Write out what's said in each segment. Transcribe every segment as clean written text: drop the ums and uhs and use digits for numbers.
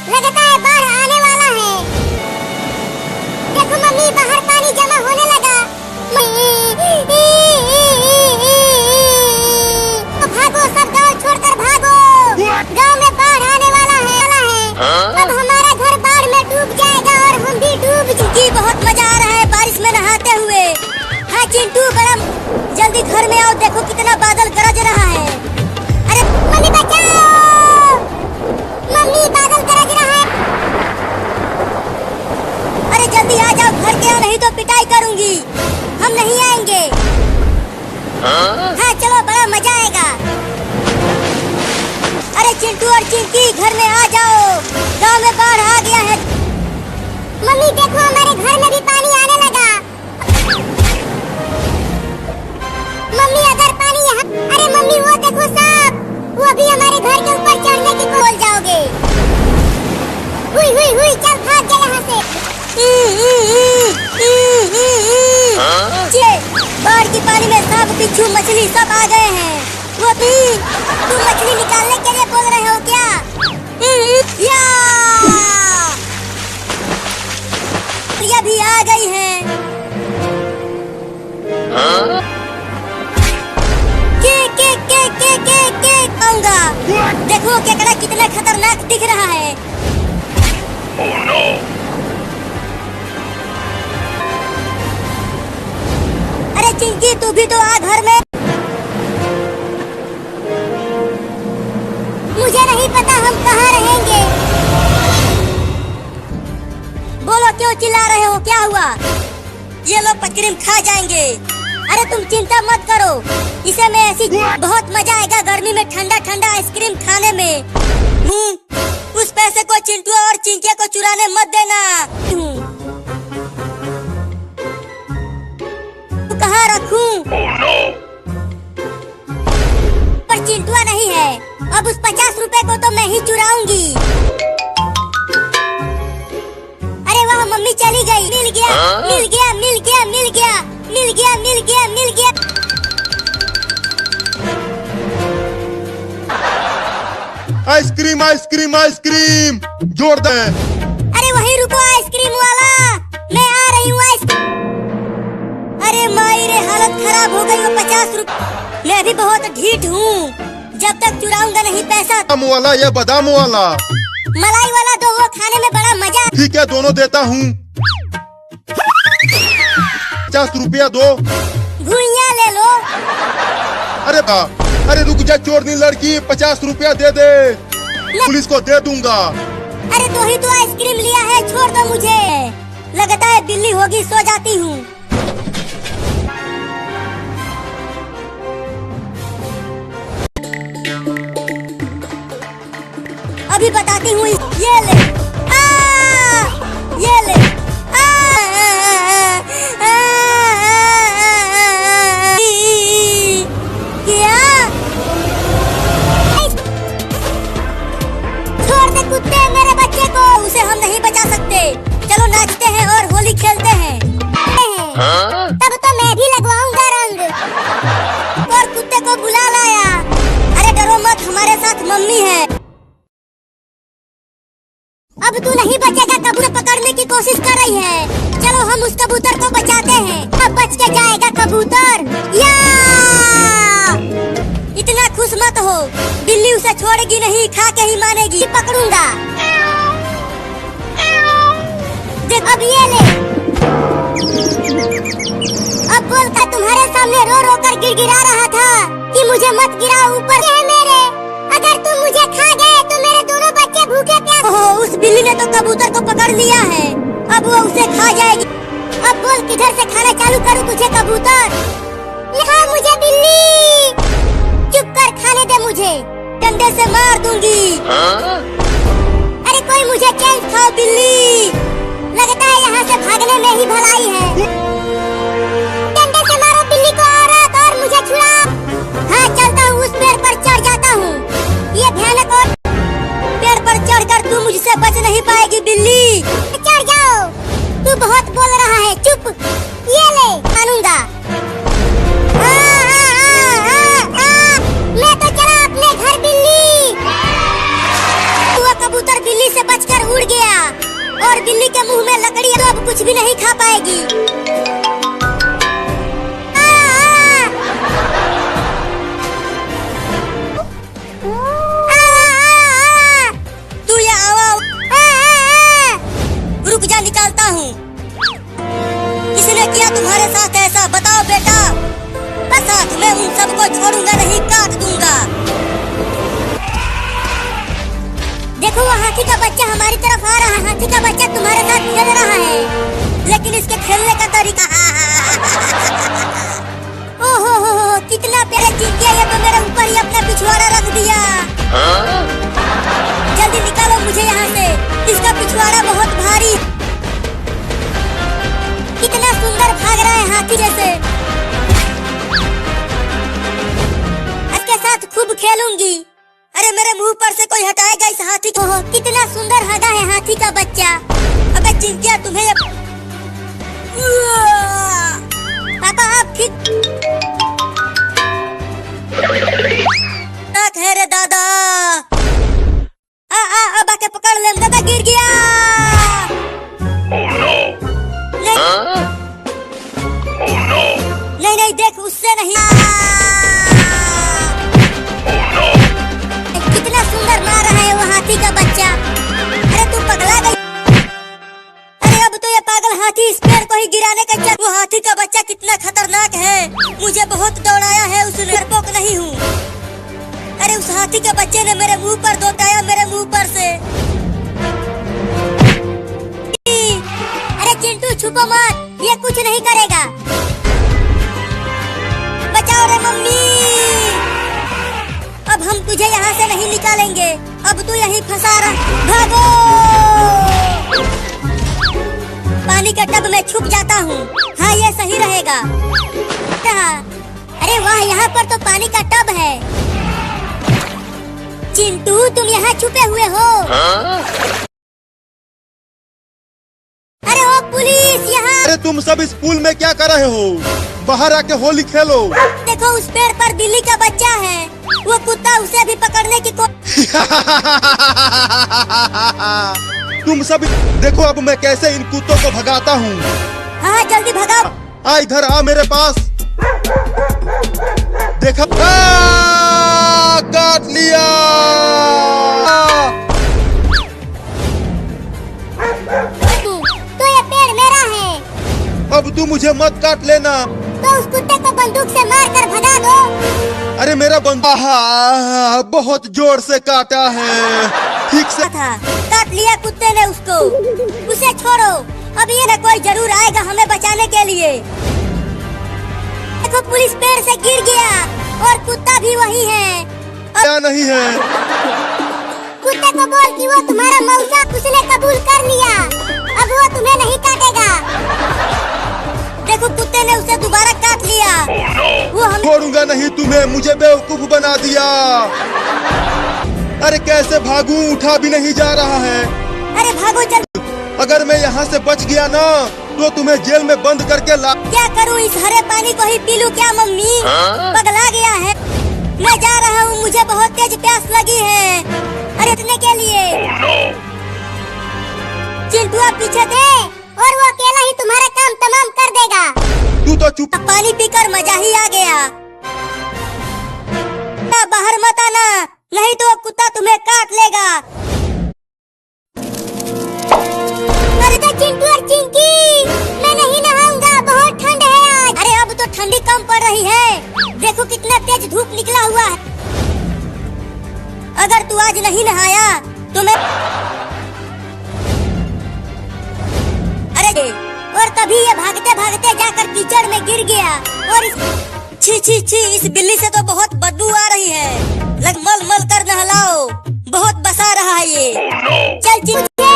लगता है बाढ़ आने वाला है। देखो मम्मी, बाहर पानी जमा होने लगा। भागो, सब गांव छोड़कर भागो। गांव में बाढ़ आने वाला है। अब हमारा घर बाढ़ में डूब जाएगा और हम भी डूब जाएंगे। बहुत मजा आ रहा है बारिश में नहाते हुए। हाँ चिंटू, बड़ा जल्दी घर में आओ, देखो कितना बादल गरज रहा है। अरे मम्मी बचाओ, मम्मी बादल गरज रहा है। अरे जल्दी आ जाओ, घर के आओ, नहीं तो पिटाई करूंगी। हम नहीं आएंगे। हाँ चलो, बड़ा मजा आएगा। अरे चिंटू और चिंकी, घर में आ जाओ, गांव में बाढ़ आ गया है। मम्मी देखो, हमारे घर में भी पानी आने लगा। मम्मी अगर पानी यहाँ, अरे मम्मी वो देखो सांप, वो अभी हमारे घर के ऊपर चढ़ने की बोल जाओगे। हुई हुई हुई, चल भाग जा यहाँ से। बाढ़ की पानी में सांप, बिच्छू, मछली सब आ गए हैं। वो भी तुम मछली निकालने के लिए बोल रहे हो क्या? या ये भी आ गई है। के आऊंगा। देखो केकड़ा कितना खतरनाक दिख रहा है। Oh no! अरे चिंकी, तू भी तो आ घर में। मुझे नहीं पता हम कहाँ रहेंगे। बोलो क्यों चिल्ला रहे हो, क्या हुआ? ये लोग आइसक्रीम खा जाएंगे। अरे तुम चिंता मत करो, इसे में ऐसी बहुत मजा आएगा गर्मी में ठंडा ठंडा आइसक्रीम खाने में। उस पैसे को चिंटू और चिंके को चुराने मत देना। कहाँ रखूं? Oh no! पर चिंटुआ नहीं है। अब उस 50 रुपए को तो मैं ही चुराऊंगी। अरे वाह, मम्मी चली गई। मिल गया, मिल गया, मिल गया, मिल गया, मिल गया, मिल गया, मिल गया। आइसक्रीम आइसक्रीम आइसक्रीम, जोर दे। अरे वहीं रुको आइसक्रीम वाला, मैं आ रही हूँ। अरे माई रे, हालत खराब हो गई। वो 50 रुपए, मैं भी बहुत ढीठ हूँ। जब तक चुराऊंगा नहीं पैसा। बादाम वाला या बादाम वाला? मलाई वाला दो, वो खाने में बड़ा मजा। ठीक है, दोनों देता हूँ। 50 रुपया दो। घुइयां ले लो। अरे रुक जा चोरनी लड़की, 50 रुपया दे दे, पुलिस को दे दूंगा। अरे तो ही तो आइसक्रीम लिया है, छोड़ दो मुझे। लगता है बिल्ली होगी, सो जाती हूँ। अभी बताती हूँ। ये ले, ये ले। क्या? छोड़ दे कुत्ते मेरे बच्चे को, उसे हम नहीं बचा सकते। चलो नाचते हैं और होली खेलते हैं। तब तो मैं भी लगवाऊंगा रंग। और कुत्ते को बुला लाया। अरे डरो मत, हमारे साथ मम्मी है। अब तू नहीं बचेगा, कबूतर पकड़ने की कोशिश कर रही है। चलो हम उस कबूतर को बचाते हैं। अब बच के जाएगा कबूतर। या इतना खुश मत हो, बिल्ली उसे छोड़ेगी नहीं, खा के ही मानेगी। पकड़ूंगा। देख अब ये ले। अब बोल कर तुम्हारे सामने रो रो कर गिड़गिड़ा रहा था कि मुझे मत गिराओ ऊपर। ये मेरे, अगर तुम मुझे खा गए तो मेरे दोनों बच्चे भूखे प्यासे। ओह, उस बिल्ली ने तो कबूतर को पकड़ लिया है, अब वो उसे खा जाएगी। अब बोल किधर से खाना चालू करूं तुझे कबूतर? यहाँ मुझे बिल्ली। चुप कर, खाने दे मुझे, डंडे से मार दूंगी। अरे कोई मुझे चैन खाओ बिल्ली। लगता है यहाँ से भागने में ही भलाई है। डंडे से मारो बिल्ली को औरत, और मुझे छुड़ा। हाँ चलता हूँ, उस पेड़ पर चढ़ जाता हूँ। ये भयानक, और पेड़ पर चढ़कर तू मुझसे बच नहीं पाएगी बिल्ली। चढ़ जाओ, तू बहुत बोल रहा है। चुप, ये ले, मानूंगा। मैं तो चला अपने घर बिल्ली। तू कबूतर बिल्ली से बचकर उड़ गया और बिल्ली के मुंह में लकड़ी तो अब कुछ भी नहीं खा पाएगी। तू ये आवा रुक जा, निकालता हूँ। किसने किया तुम्हारे साथ ऐसा, बताओ बेटा। साथ में उन सबको छोड़ूंगा नहीं, काट दूंगा। देखो वो हाथी का बच्चा हमारी तरफ आ रहा है। हाथी का बच्चा तुम्हारे साथ खेल रहा है, लेकिन इसके खेलने का तरीका ओहो कितना प्यारा चीज किया। ये तो मेरे ऊपर ही अपना पिछवाड़ा रख दिया। जल्दी निकालो मुझे यहाँ से, इसका पिछवाड़ा बहुत भारी। कितना सुंदर भाग रहा है हाथी जैसे। इसके साथ खूब खेलूंगी। अरे मेरे मुंह पर से कोई हटाएगा इस हाथी को। कितना सुंदर हगा है हाथी का बच्चा। अबे चिंकिया तुम्हें पापा आप ठीक है रे दादा। अब आके पकड़ ले दादा, गिर गया। Oh no! Oh no! नहीं देख उससे नहीं। Oh no! कितना सुंदर मार रहा है वो हाथी का बच्चा। अरे तू पगला गई। अरे अब तो ये पागल हाथी इस पेड़ को ही गिराने का चाह। वो हाथी का बच्चा कितना खतरनाक है। मुझे बहुत दौड़ाया है उसने, डरपोक नहीं हूँ। अरे उस हाथी के बच्चे ने मेरे मुंह पर दौड़ाया, मेरे मुंह पर से। अरे चिंटू छुपो मत, ये कुछ नहीं करेगा। बचाओ रे मम्मी। अब हम तुझे यहाँ से नहीं निकालेंगे, अब तू यहीं फंसा रहा। भागो। पानी के टब में छुप जाता हूँ। हाँ ये सही रहेगा। अरे वाह, यहाँ पर तो पानी का टब है। चिंटू तुम यहाँ छुपे हुए हो। अरे ओ पुलिस यहाँ। अरे तुम सब इस पूल में क्या कर रहे हो? बाहर आके होली खेलो। देखो उस पेड़ पर बिल्ली का बच्चा है, वो कुत्ता उसे भी पकड़ने की तुम सब देखो अब मैं कैसे इन कुत्तों को भगाता हूँ। हाँ जल्दी भगाओ। आ इधर आ मेरे पास। देखा, काट लिया। तो ये पेड़ मेरा है। अब तू मुझे मत काट लेना। तो उस कुत्ते को बंदूक से मारकर भगा दो। अरे मेरा बंदूक बहुत जोर से काटा है। ठीक से था, काट लिया कुत्ते ने उसको। उसे छोड़ो, अब ये न कोई जरूर आएगा हमें बचाने के लिए। देखो पुलिस पेड़ से गिर गया और कुत्ता भी वही है। क्या नहीं है? कुत्ते को बोल कि वो तुम्हारा मौसा, उसने कबूल कर लिया। अब वो तुम्हें नहीं काटेगा। देखो कुत्ते ने उसे दोबारा काट लिया। Oh no! वो हम छोड़ूंगा नहीं तुम्हें, मुझे बेवकूफ बना दिया। अरे कैसे भागूं, उठा भी नहीं जा रहा है। अरे भागो जल्दी। अगर मैं यहाँ से बच गया ना तो तुम्हें जेल में बंद करके ला। क्या करूँ, इस हरे पानी को ही पी लूं क्या मम्मी? पगला गया है। मैं जा रहा हूँ, मुझे बहुत तेज प्यास लगी है। अरे इतने के लिए। Oh no! चिंटू आप पीछे थे और वो अकेला ही तुम्हारा काम तमाम कर देगा। तू तो चुप। अब पानी पीकर मजा ही आ गया। बाहर मत आना, नहीं तो वो कुत्ता तुम्हें काट लेगा। अरे तो चिंटू और चिंकी, मैं नहीं नहाऊंगा, बहुत ठंड है आज। अरे अब तो ठंडी कम पड़ रही है। देखो कितना तेज धूप निकला हुआ है। अगर तू आज नहीं नहाया तो मैं और तभी ये भागते भागते जाकर कीचड़ में गिर गया। और छी छी छी, इस बिल्ली से तो बहुत बदबू आ रही है। लग मल मल कर नहलाओ, बहुत बसा रहा है ये। Oh no! चल चिंकी,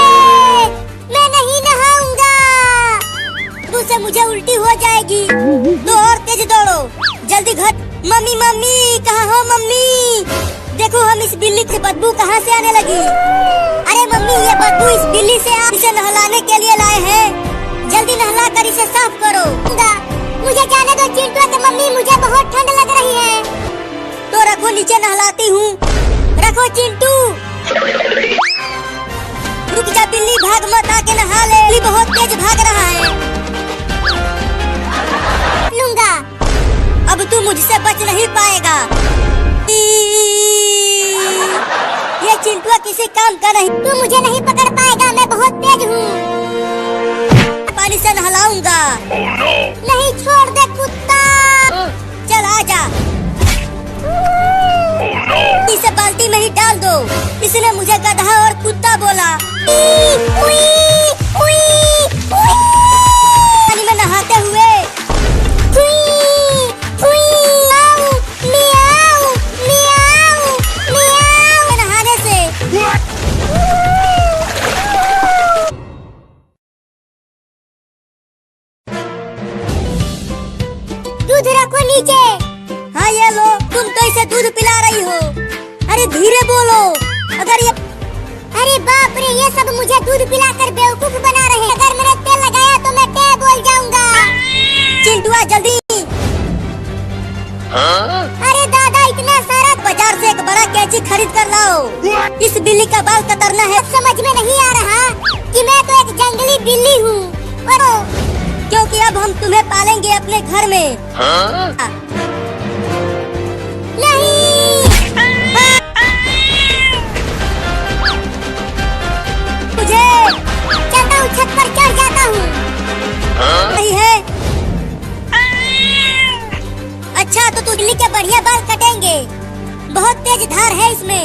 मैं नहीं नहाऊंगा, उससे मुझे उल्टी हो जाएगी। तो और तेज दौड़ो, जल्दी घर। मम्मी मम्मी, कहाँ हो मम्मी? देखो हम इस बिल्ली से बदबू कहाँ से आने लगी। अरे मम्मी ये बदबू इस बिल्ली से इसे नहलाने के लिए लाए हैं। जल्दी नहला कर इसे साफ करो। मुझे जाने दो चिंटू के मम्मी, मुझे बहुत ठंड लग रही है। तो रखो नीचे नहलाती हूँ। रखो चिंटू। रुक जा भी बहुत तेज भाग रहा है। लूंगा। अब तू मुझसे बच नहीं पाएगा। ये चिंटुआ किसी काम का नहीं। तू मुझे नहीं पकड़ पाएगा, मैं बहुत तेज हूँ। पानी से नहलाऊंगा। Oh no! नहीं, छोड़ दे कुत्ता। चल आजा। Oh no! इसे बाल्टी में ही डाल दो। इसने मुझे गधा और कुत्ता बोला। उई, उई, उई। पानी में नहाते हुए मियाऊ, मियाऊ, मियाऊ। नहाने से दूध रखो नीचे। हाँ ये लो, तुम तो इसे दूध पिला रही हो। अरे धीरे बोलो। अरे बाप रे, ये सब मुझे दूध पिलाकर बेवकूफ बना रहे हैं। अगर मैंने तेल लगाया तो मैं टे बोल जाऊंगा। चिंटुआ जल्दी। अरे दादा, इतना सारा। बाजार से एक बड़ा कैंची खरीद कर लाओ। इस बिल्ली का बाल कतरना है। समझ में नहीं आ रहा कि मैं तो एक जंगली बिल्ली हूँ, क्योंकि अब हम तुम्हें पालेंगे अपने घर में। नहीं। मुझे चलता हूँ, छत पर चढ़ जाता हूँ। नहीं है। अच्छा, तो तू बिल्ली के बढ़िया बाल कटेंगे। बहुत तेज धार है इसमें।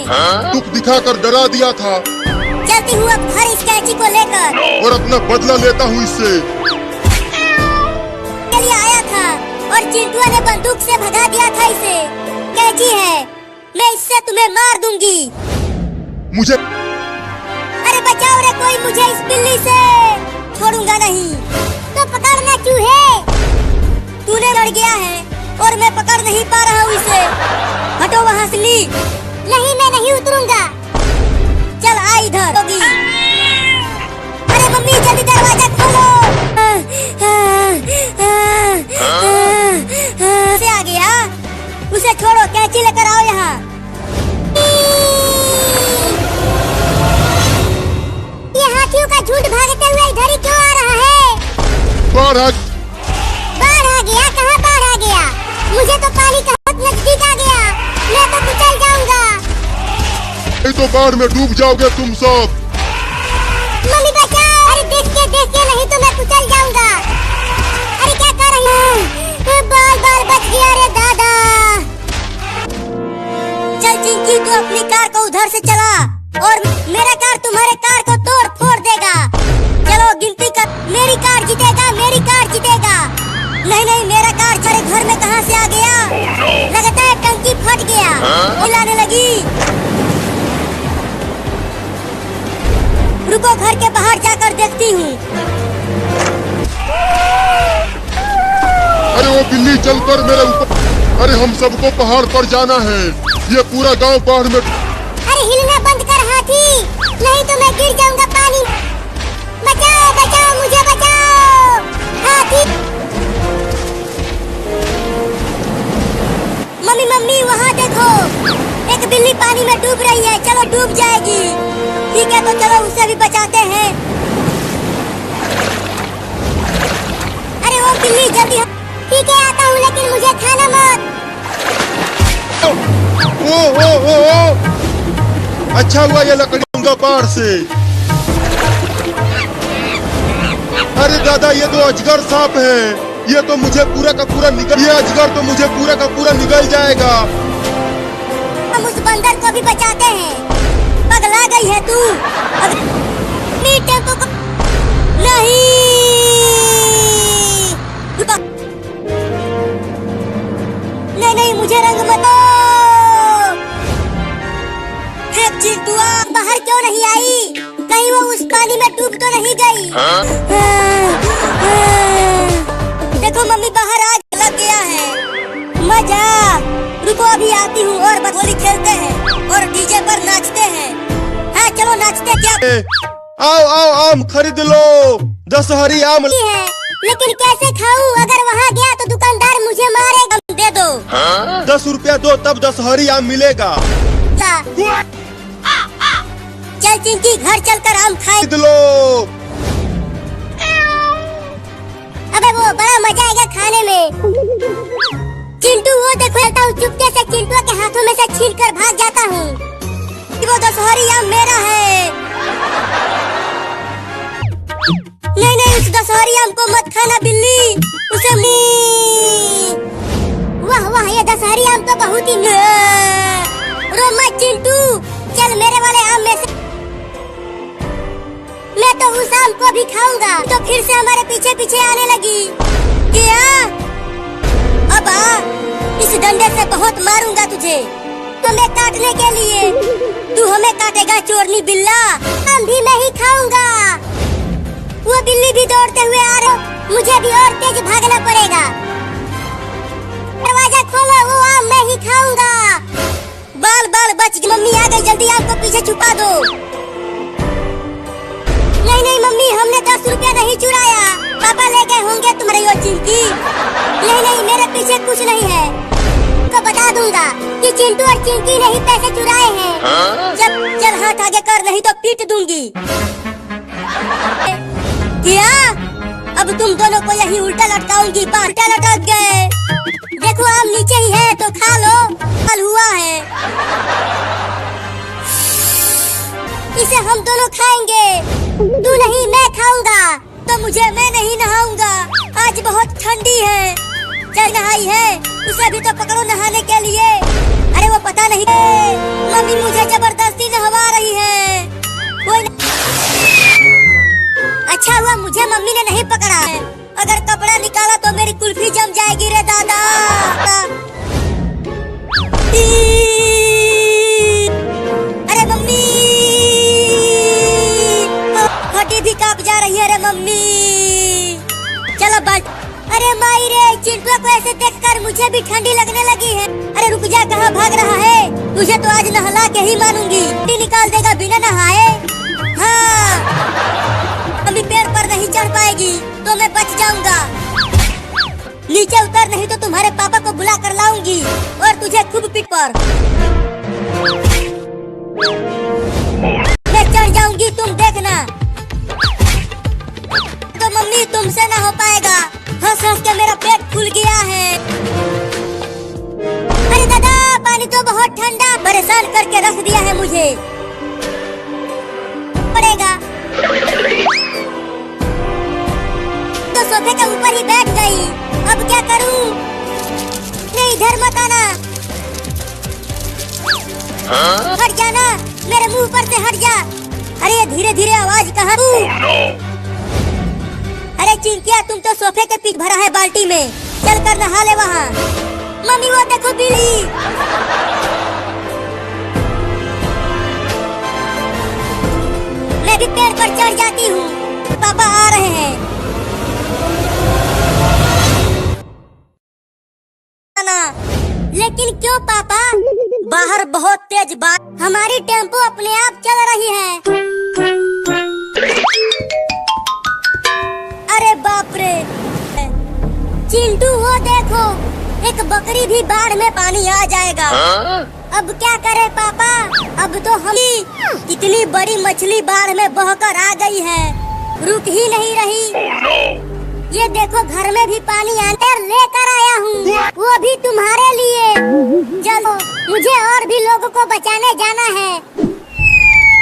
दुख दिखाकर डरा दिया था चलती हूँ अब घर इस कैंची को लेकर। और अपना बदला लेता हूँ इससे। के लिए आया था और चिंटुआ ने बंदूक से भगा दिया था इसे। कैंची है, मैं इससे तुम्हें मार दूंगी। मुझे अरे बचाओ रे कोई मुझे इस बिल्ली से। छोड़ूंगा नहीं। तो पकड़ना चूहे। तूने लड़ गया है और मैं पकड़ नहीं पा रहा हूँ इसे। हटो वहाँ से। ली। नहीं, मैं नहीं उतरूंगा। चल आ इधर। होगी। अरे मम्मी जल्दी दरवाजा खोलो। से आ गया। उसे छोड़ो, कैंची लेकर आओ यहाँ। ये हाथियों का झुंड भागते हुए इधर ही क्यों आ रहा है? बाढ़ आ गया। कहाँ बाढ़ आ गया? मुझे तो पानी का बहुत नजदीक आ गया। मैं तो कुचल जाऊंगा। नहीं तो बाढ़ में डूब जाओगे तुम सब। मम्मी बचाओ। अरे देख के नहीं तो मैं कुचल जाऊंगा। अरे क्या कर रही है? बाल बच गया रे दादा। चल चिंकी, तू अपनी कार को उधर से चला और मेरा कार तुम्हारे कार को तोड़ फोड़ देगा। चलो गिनती कर। मेरी कार जीतेगा, मेरी कार जीतेगा। नहीं, मेरा कार तेरे घर में कहाँ से आ गया? लगता है टंकी फट गया। हिलाने लगी। रुको, घर के बाहर जाकर देखती हूँ। अरे वो बिल्ली चलकर मेरे ऊपर। अरे हम सबको पहाड़ पर जाना है। ये पूरा गांव बाढ़ में। अरे हिलना बंद कर हाथी, नहीं तो मैं गिर जाऊंगा पानी। बचाओ बचाओ, मुझे बचाओ हाथी। मम्मी वहाँ देखो, एक बिल्ली पानी में डूब रही है। चलो डूब जाएगी। ठीक है, तो चलो उसे भी बचाते हैं। अरे वो बिल्ली जल्दी। ठीक है, आता हूँ, लेकिन मुझे खाना मत। ओ। अच्छा हुआ ये लकड़ी दूंगा बाढ़ से। अरे दादा, ये तो अजगर सांप है। ये तो मुझे पूरा का पूरा निगल। ये अजगर तो मुझे पूरा का पूरा निगल जाएगा। हम उस बंदर को भी बचाते हैं। पगला गई है तू? टेम्पो को नहीं। नहीं, मुझे रंग मत दो। चिंटुआ बाहर क्यों नहीं आई? कहीं वो उस पानी में डूब तो नहीं गई? देखो मम्मी, बाहर आग लग गया है। मजा। रुको, अभी आती हूँ और होली खेलते हैं और डीजे पर नाचते हैं। हाँ चलो नाचते। क्या आओ आम खरीद लो। दशहरी आम है, लेकिन कैसे खाऊं? अगर वहाँ गया तो दुकानदार मुझे मारेगा। दे दो। 10 रुपया दो, तब दशहरी आम मिलेगा। चल चिंकी, घर चलकर आम खाए। खरीद लो। है वो, बड़ा मजा आएगा खाने में। चिंटू वो देखो, चुपके से चिंटू के हाथों में से छीन कर भाग जाता हूँ। वो दशहरी आम मेरा है। नहीं नहीं, उस दशहरी आम को मत खाना बिल्ली, उसे वाह वाह, ये दशहरी आम तो बहुत ही रो मत चिंटू, चल मेरे वाले आम में से मैं तो उस आम को भी खाऊंगा। तो फिर से हमारे पीछे पीछे आने लगी। क्या? अब आ, इस डंडे से बहुत मारूंगा तुझे, तुम्हें काटने के लिए। तू हमें काटेगा चोरनी बिल्ला, हम भी मैं ही खाऊंगा। वो बिल्ली भी दौड़ते हुए आ रहे, मुझे भी और तेज भागना पड़ेगा। दरवाजा खोलो, वो आम मैं ही खाऊंगा। बाल बाल बच गई, मम्मी आ गई, जल्दी आम को पीछे छुपा दो। नहीं नहीं मम्मी, हमने 10 रुपया नहीं चुराया, पापा ले गए होंगे तुम्हारी वो चिंकी। नहीं नहीं, मेरे पीछे कुछ नहीं है, तो बता दूंगा कि चिंटू और चिंकी ने ही पैसे चुराए हैं। चल हाथ आगे कर, नहीं तो पीट दूंगी। क्या? अब तुम दोनों को यही उल्टा लटकाऊंगी। उल्टा लटक गए। देखो आम नीचे ही है, तो खा लो, फल हुआ है। इसे हम दोनों खाएंगे। तू नहीं, मैं खाऊंगा। तो मुझे, मैं नहीं नहाऊंगा, आज बहुत ठंडी है। चल नहाई है, उसे भी तो पकड़ो नहाने के लिए। अरे वो पता नहीं, मम्मी मुझे जबरदस्ती नहवा रही है। कोई अच्छा हुआ मुझे मम्मी ने नहीं पकड़ा है, अगर कपड़ा निकाला तो मेरी कुल्फी जम जाएगी रे दादा। अरे मम्मी, हड्डी भी कांप जा रही है रे मम्मी। चलो बट, अरे माई रे, चिंटू को ऐसे देखकर मुझे भी ठंडी लगने लगी है। अरे रुक जा, कहाँ भाग रहा है? तुझे तो आज नहला के ही मानूंगी। निकाल देगा बिना नहाए। हाँ, अभी पेड़ पर नहीं चढ़ पाएगी तो मैं बच जाऊंगा। नीचे उतर, नहीं तो तुम्हारे पापा को बुला कर लाऊंगी और तुझे खूब पीठ पर। मैं चढ़ जाऊंगी, तुम देखना। तो मम्मी तुमसे ना हो पाएगा, हंस हंस के मेरा पेट फूल गया है। अरे दादा, पानी तो बहुत ठंडा, परेशान करके रख दिया है मुझे। पड़ेगा तो सोफे के ऊपर ही बैठ गई, अब क्या करूं? नहीं, इधर मत आना। हट जाना, मेरे मुंह पर से हट जा। अरे धीरे धीरे आवाज कहाँ? अरे चिंकिया, तुम तो सोफे के पीछे भरा है बाल्टी में, चल कर नहा ले वहाँ। मम्मी वो देखो बिल्ली। मैं भी पेड़ पर चढ़ जाती हूँ, पापा आ रहे हैं। लेकिन क्यों पापा? बाहर बहुत तेज बारिश, हमारी टेम्पो अपने आप चल रही है। अरे बाप रे, चिंटू वो देखो, एक बकरी भी बाढ़ में पानी आ जाएगा। अब क्या करे पापा? अब तो हम इतनी बड़ी मछली बाढ़ में बहकर आ गई है, रुक ही नहीं रही। ये देखो, घर में भी पानी आकर लेकर आया हूँ, वो भी तुम्हारे लिए। चलो, मुझे और भी लोगों को बचाने जाना है।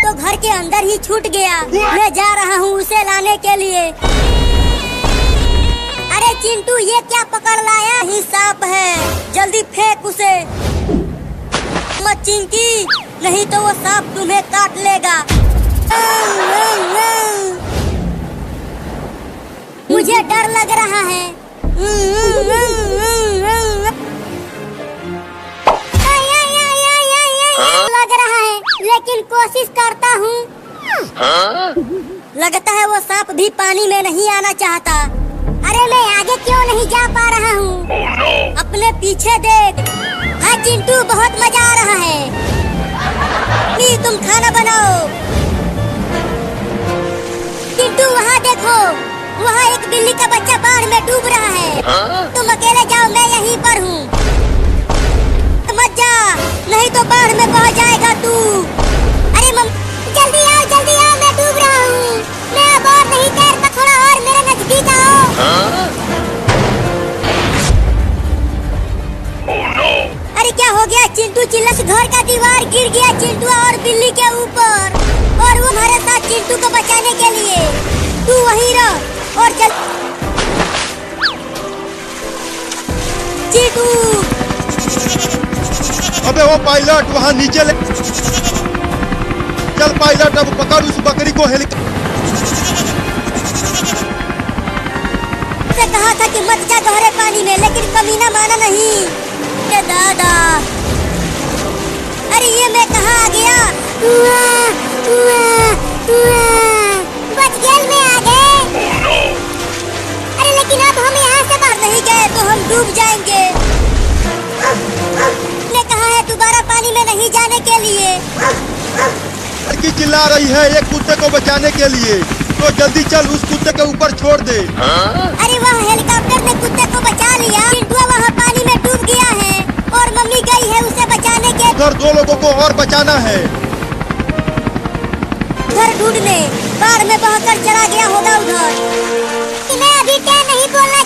तो घर के अंदर ही छूट गया, मैं जा रहा हूँ उसे लाने के लिए। अरे चिंटू, ये क्या पकड़ लाया? ही सांप है, जल्दी फेंक उसे। मत चिंकी, नहीं तो वो सांप तुम्हें काट लेगा। मुझे डर लग रहा है। लग रहा है, लेकिन कोशिश करता हूँ। लगता है वो सांप भी पानी में नहीं आना चाहता। अरे मैं आगे क्यों नहीं जा पा रहा हूँ? अपने पीछे देख। हाँ चिंटू, बहुत मजा आ रहा है। तुम खाना बनाओ। चिंटू वहाँ देखो, वहाँ एक बिल्ली का बच्चा बाढ़ में डूब रहा है। तुम अकेले जाओ, मैं यहीं पर हूँ। मत जा, नहीं तो बाढ़ में बह जाएगा तू। अरे जल्दी आओ, मैं डूब रहा हूँ। मैं अब और नहीं तैर सकता, थोड़ा और मेरे नजदीक आओ। अबे वो पायलट वहाँ नीचे ले चल पायलट, अब पकड़ उस बकरी को कहा था कि मत जा गहरे पानी में, लेकिन कमीना माना नहीं। ये दादा, अरे ये मैं कहाँ आ गया? बच गेल में आ गए। Oh no! अरे लेकिन अब हम यहाँ से बाहर नहीं गए तो हम डूब जाएंगे। ने कहा है दोबारा पानी में नहीं जाने के लिए। लड़की चिल्ला रही है एक कुत्ते को बचाने के लिए, तो जल्दी चल उस कुत्ते के ऊपर छोड़ दे। अरे वह हेलीकॉप्टर ने कुत्ते को बचा लिया, चिंटू वहाँ पानी में डूब गया है और मम्मी गई है उसे बचाने के। उधर 2 लोगों को और बचाना है। घर ढूंढने, बाढ़ में बहकर चला गया होगा उधर। मैं अभी क्या नहीं बोलना